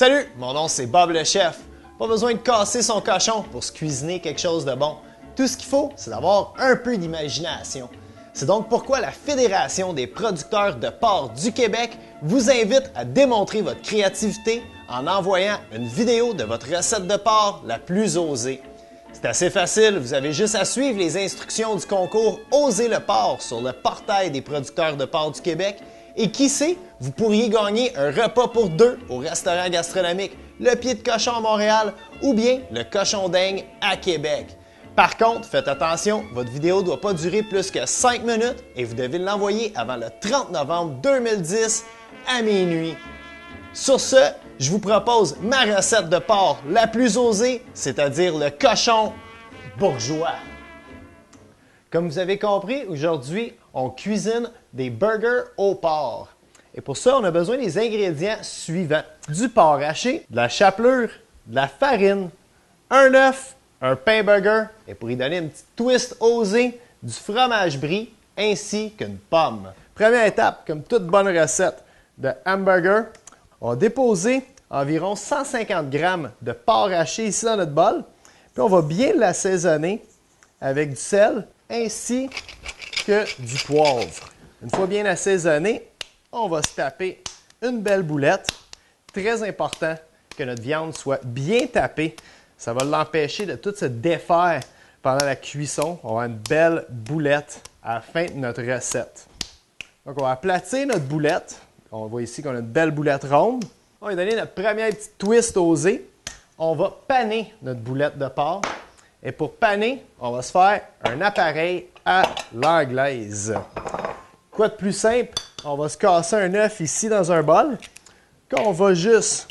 Salut, mon nom c'est Bob le chef. Pas besoin de casser son cochon pour se cuisiner quelque chose de bon. Tout ce qu'il faut, c'est d'avoir un peu d'imagination. C'est donc pourquoi la Fédération des producteurs de porc du Québec vous invite à démontrer votre créativité en envoyant une vidéo de votre recette de porc la plus osée. C'est assez facile, vous avez juste à suivre les instructions du concours Oser le porc sur le portail des producteurs de porc du Québec et qui sait, vous pourriez gagner un repas pour deux au restaurant gastronomique Le Pied de Cochon à Montréal ou bien le Cochon d'Aigle à Québec. Par contre, faites attention, votre vidéo ne doit pas durer plus que 5 minutes et vous devez l'envoyer avant le 30 novembre 2010 à minuit. Sur ce, je vous propose ma recette de porc la plus osée, c'est-à-dire le cochon bourgeois. Comme vous avez compris, aujourd'hui, on cuisine des burgers au porc. Et pour ça, on a besoin des ingrédients suivants. Du porc haché, de la chapelure, de la farine, un œuf, un pain burger et pour y donner une petite twist osée, du fromage brie ainsi qu'une pomme. Première étape, comme toute bonne recette de hamburger, on va déposer environ 150 g de porc haché ici dans notre bol. Puis on va bien l'assaisonner avec du sel ainsi que du poivre. Une fois bien assaisonné, on va se taper une belle boulette. Très important que notre viande soit bien tapée. Ça va l'empêcher de tout se défaire pendant la cuisson. On va avoir une belle boulette à la fin de notre recette. Donc, on va aplatir notre boulette. On voit ici qu'on a une belle boulette ronde. On va donner notre première petite twist osée. On va paner notre boulette de porc. Et pour paner, on va se faire un appareil à l'anglaise. Quoi de plus simple? On va se casser un œuf ici dans un bol qu'on va juste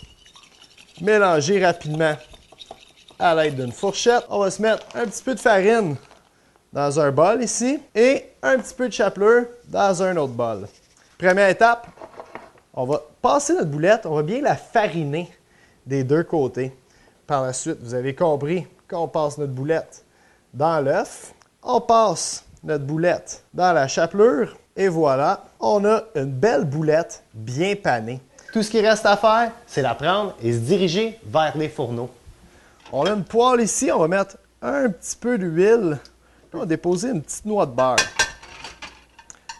mélanger rapidement à l'aide d'une fourchette. On va se mettre un petit peu de farine dans un bol ici et un petit peu de chapelure dans un autre bol. Première étape, on va passer notre boulette, on va bien la fariner des deux côtés. Par la suite, vous avez compris qu'on passe notre boulette dans l'œuf, on passe notre boulette dans la chapelure et voilà, on a une belle boulette bien panée. Tout ce qui reste à faire, c'est la prendre et se diriger vers les fourneaux. On a une poêle ici, on va mettre un petit peu d'huile. On va déposer une petite noix de beurre.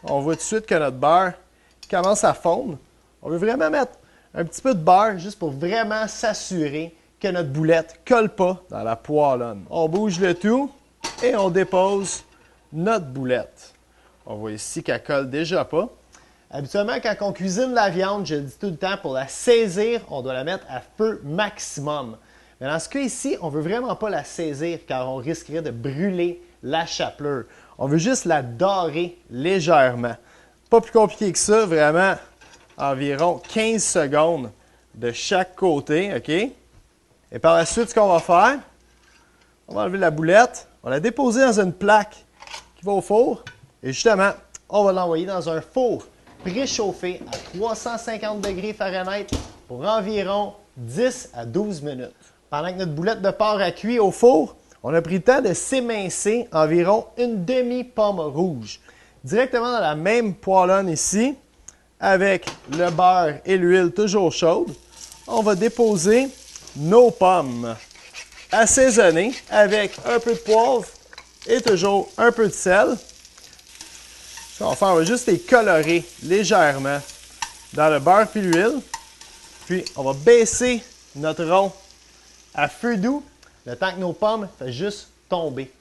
On voit tout de suite que notre beurre commence à fondre. On veut vraiment mettre un petit peu de beurre juste pour vraiment s'assurer que notre boulette ne colle pas dans la poêlonne. On bouge le tout et on dépose notre boulette. On voit ici qu'elle ne colle déjà pas. Habituellement, quand on cuisine la viande, je dis tout le temps, pour la saisir, on doit la mettre à feu maximum. Mais dans ce cas ici, on ne veut vraiment pas la saisir car on risquerait de brûler la chapelure. On veut juste la dorer légèrement. Pas plus compliqué que ça, vraiment environ 15 secondes de chaque côté, OK? Et par la suite, ce qu'on va faire, on va enlever la boulette, on va la déposer dans une plaque qui va au four et justement, on va l'envoyer dans un four préchauffé à 350 degrés Fahrenheit pour environ 10 à 12 minutes. Pendant que notre boulette de porc a cuit au four, on a pris le temps de s'émincer environ une demi-pomme rouge. Directement dans la même poêlonne ici, avec le beurre et l'huile toujours chaude, on va déposer nos pommes assaisonnées avec un peu de poivre et toujours un peu de sel. Ce qu'on va faire, on va juste les colorer légèrement dans le beurre et l'huile. Puis, on va baisser notre rond à feu doux, le temps que nos pommes fassent juste tomber.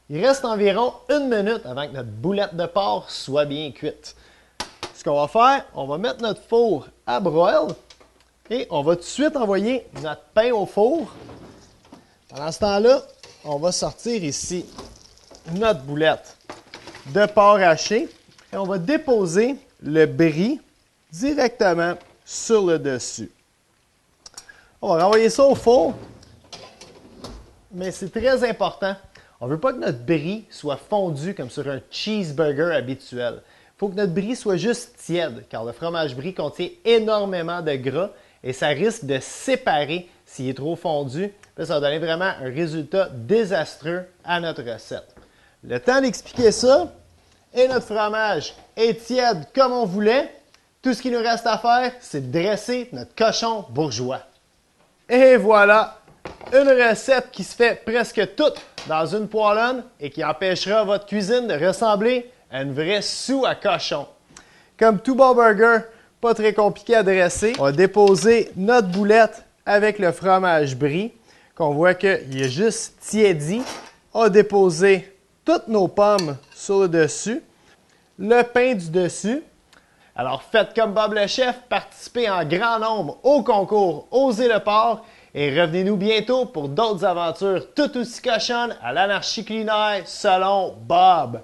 Il reste environ 1 minute avant que notre boulette de porc soit bien cuite. Ce qu'on va faire, on va mettre notre four à broil et on va tout de suite envoyer notre pain au four. Pendant ce temps-là, on va sortir ici notre boulette de porc haché et on va déposer le brie directement sur le dessus. On va renvoyer ça au four, mais c'est très important. On ne veut pas que notre brie soit fondu comme sur un cheeseburger habituel. Il faut que notre brie soit juste tiède, car le fromage brie contient énormément de gras et ça risque de séparer s'il est trop fondu. Puis ça va donner vraiment un résultat désastreux à notre recette. Le temps d'expliquer ça, et notre fromage est tiède comme on voulait, Tout ce qu'il nous reste à faire, c'est de dresser notre cochon bourgeois. Et voilà, une recette qui se fait presque toute dans une poêlonne et qui empêchera votre cuisine de ressembler à une vraie soupe à cochon. Comme tout bon burger, pas très compliqué à dresser. On va déposer notre boulette avec le fromage brie, qu'on voit qu'il est juste tiédi. On va déposer toutes nos pommes sur le dessus, le pain du dessus. Alors faites comme Bob le chef, participez en grand nombre au concours Osez le porc et revenez-nous bientôt pour d'autres aventures tout aussi cochonnes à l'anarchie culinaire selon Bob.